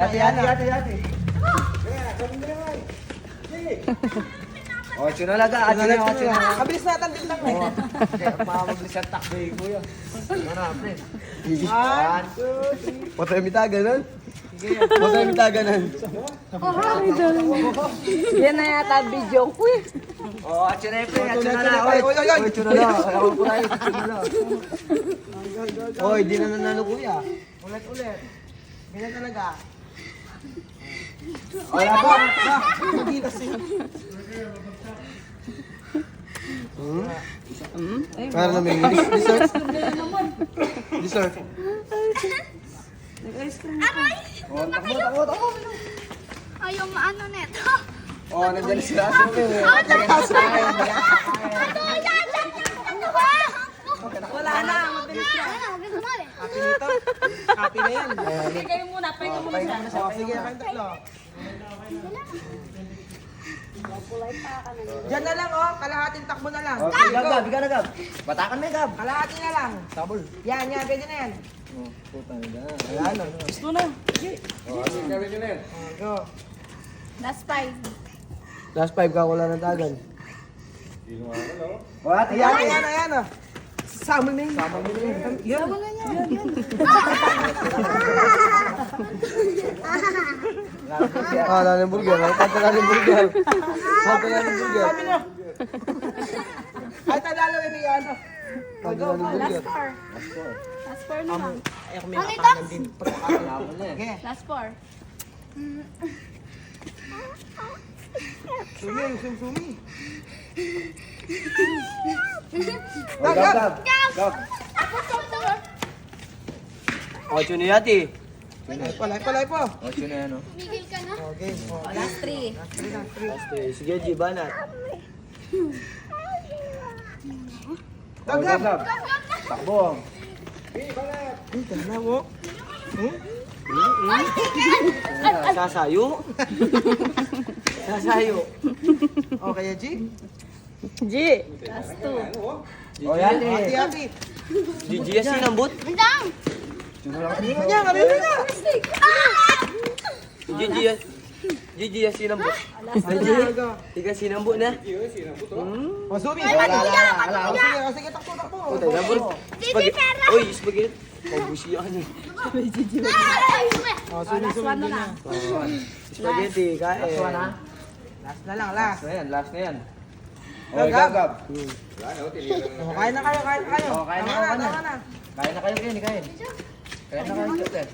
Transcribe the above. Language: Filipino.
Ate. Oh, chunalaga. Kabilis natin din lang. Mamabilis ang takbo eh, kuya. Ano, pre? One, two, three. Patay mita, ganun. Patay mita, ganun. Yan na yata video ko eh. Oh, chunay, pre. Chunala. Oy, chunala. Ako po tayo, chunala. Oy, di na nanalo, kuya. Ulit. Ganyan talaga. Wala pa. Para na may dessert. Aray! Oh, takbo. Ayaw maano neto. Oh, nandiyan sila. Wala na, mabilis na. Happy nito. Happy na yan. Sige kayo muna, pahinga muna siya. Oh, sige, kayong tatlo. Diyan na lang, oh. Kalahating takbo na lang. Okay, Gab. Ikaw na, Gab. Batakan mo, Gab. Kalahati na lang. Tabol. Yan, pwede na yan. Oh, puta na. Wala na. Gusto na. Oh, sige, gawin nyo na yan. Oh, go. Last 5. Last 5 ka, wala ng dagan. Oh, ate, Ayan, oh. Sama na yun. Yan. Ah, lalim burger. Lalim burger. Ay, tadalo yun yan, oh. Last 4. Last 4 na lang. Ay, ako may makanan din. Okay. Last 4. Sumi. Oh, Gab. Oh, chuni yati. Palay po. Oh, chuni yan, oh. Migil ka na. Okay. Oh, Last 3. Okay, sige, G, banat. Oh, Gab. Takbo. Sasayo. Okay, G. G. Last 2. Oh, yati. Happy. GG yasin ang but. Andang! Kanina niya. GG yasin ang but. Last 2 Ay, na. G. Tiga sinambo na. Oh, Sumi. Sige, takbo. Puta, nabur. Spaghetti. Oy, spaghetti. Mabusi yan eh. Oh, Last 1 na lang. Spaghetti, kain. Last na lang, last. Last na yan. Oh, Gab. Oh, kain na kayo. Oh, kain na, Tama kain na. na. Kain na kayo, kain. Kain na kayo, Captain.